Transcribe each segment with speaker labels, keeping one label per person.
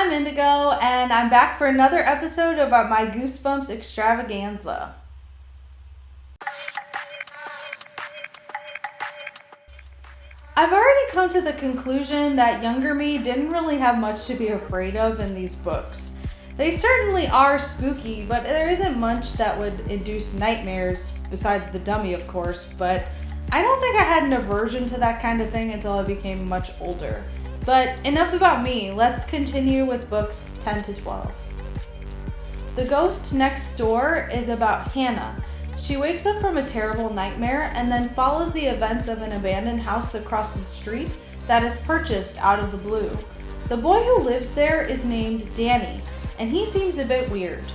Speaker 1: I'm Indigo, and I'm back for another episode of my Goosebumps extravaganza. I've already come to the conclusion that younger me didn't really have much to be afraid of in these books. They certainly are spooky, but there isn't much that would induce nightmares, besides the dummy of course, but I don't think I had an aversion to that kind of thing until I became much older. But enough about me, let's continue with books 10 to 12. The Ghost Next Door is about Hannah. She wakes up from a terrible nightmare and then follows the events of an abandoned house across the street that is purchased out of the blue. The boy who lives there is named Danny, and he seems a bit weird.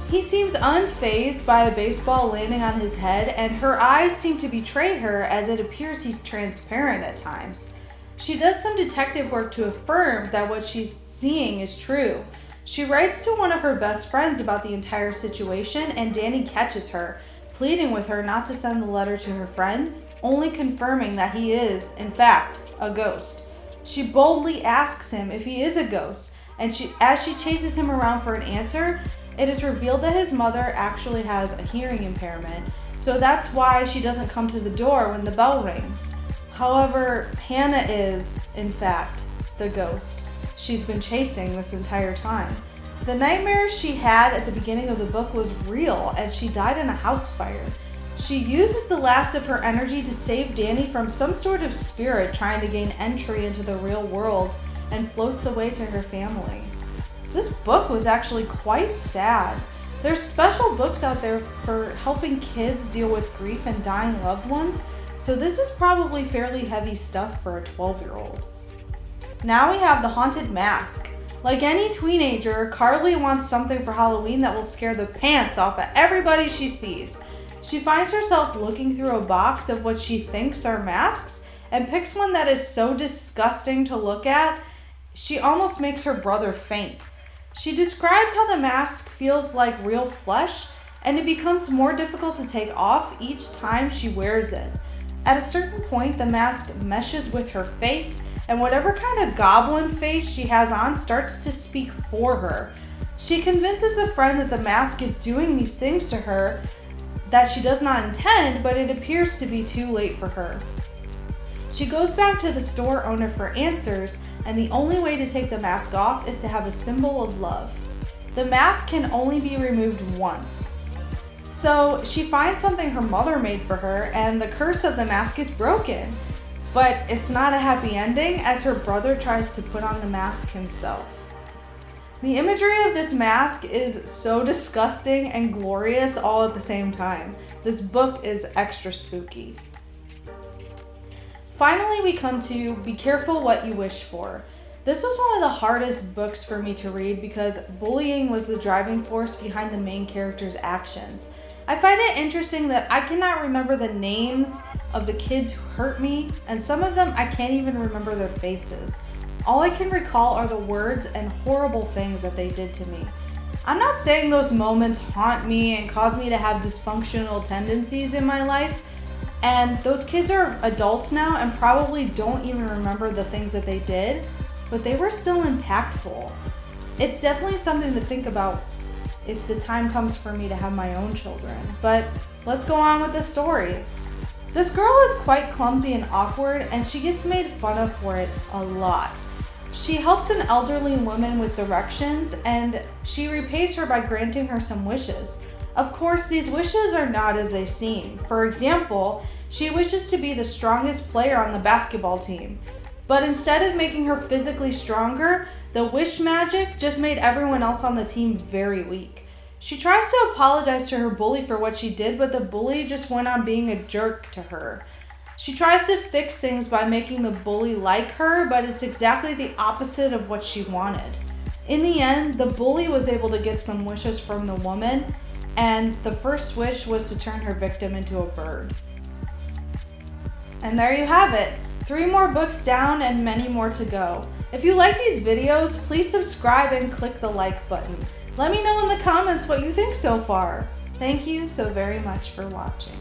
Speaker 1: He seems unfazed by a baseball landing on his head, and her eyes seem to betray her as it appears he's transparent at times. She does some detective work to affirm that what she's seeing is true. She writes to one of her best friends about the entire situation, and Danny catches her, pleading with her not to send the letter to her friend, only confirming that he is, in fact, a ghost. She boldly asks him if he is a ghost, and as she chases him around for an answer, it is revealed that his mother actually has a hearing impairment, so that's why she doesn't come to the door when the bell rings. However, Hannah is, in fact, the ghost she's been chasing this entire time. The nightmare she had at the beginning of the book was real, and she died in a house fire. She uses the last of her energy to save Danny from some sort of spirit trying to gain entry into the real world and floats away to her family. This book was actually quite sad. There's special books out there for helping kids deal with grief and dying loved ones, so this is probably fairly heavy stuff for a 12-year-old. Now we have The Haunted Mask. Like any teenager, Carly wants something for Halloween that will scare the pants off of everybody she sees. She finds herself looking through a box of what she thinks are masks and picks one that is so disgusting to look at, she almost makes her brother faint. She describes how the mask feels like real flesh, and it becomes more difficult to take off each time she wears it. At a certain point, the mask meshes with her face, and whatever kind of goblin face she has on starts to speak for her. She convinces a friend that the mask is doing these things to her that she does not intend, but it appears to be too late for her. She goes back to the store owner for answers, and the only way to take the mask off is to have a symbol of love. The mask can only be removed once. So she finds something her mother made for her, and the curse of the mask is broken. But it's not a happy ending, as her brother tries to put on the mask himself. The imagery of this mask is so disgusting and glorious all at the same time. This book is extra spooky. Finally, we come to Be Careful What You Wish For. This was one of the hardest books for me to read because bullying was the driving force behind the main character's actions. I find it interesting that I cannot remember the names of the kids who hurt me, and some of them I can't even remember their faces. All I can recall are the words and horrible things that they did to me. I'm not saying those moments haunt me and cause me to have dysfunctional tendencies in my life, and those kids are adults now and probably don't even remember the things that they did, but they were still impactful. It's definitely something to think about if the time comes for me to have my own children. But let's go on with the story. This girl is quite clumsy and awkward, and she gets made fun of for it a lot. She helps an elderly woman with directions, and she repays her by granting her some wishes. Of course, these wishes are not as they seem. For example, she wishes to be the strongest player on the basketball team. But instead of making her physically stronger, the wish magic just made everyone else on the team very weak. She tries to apologize to her bully for what she did, but the bully just went on being a jerk to her. She tries to fix things by making the bully like her, but it's exactly the opposite of what she wanted. In the end, the bully was able to get some wishes from the woman, and the first wish was to turn her victim into a bird. And there you have it. 3 more books down and many more to go. If you like these videos, please subscribe and click the like button. Let me know in the comments what you think so far. Thank you so very much for watching.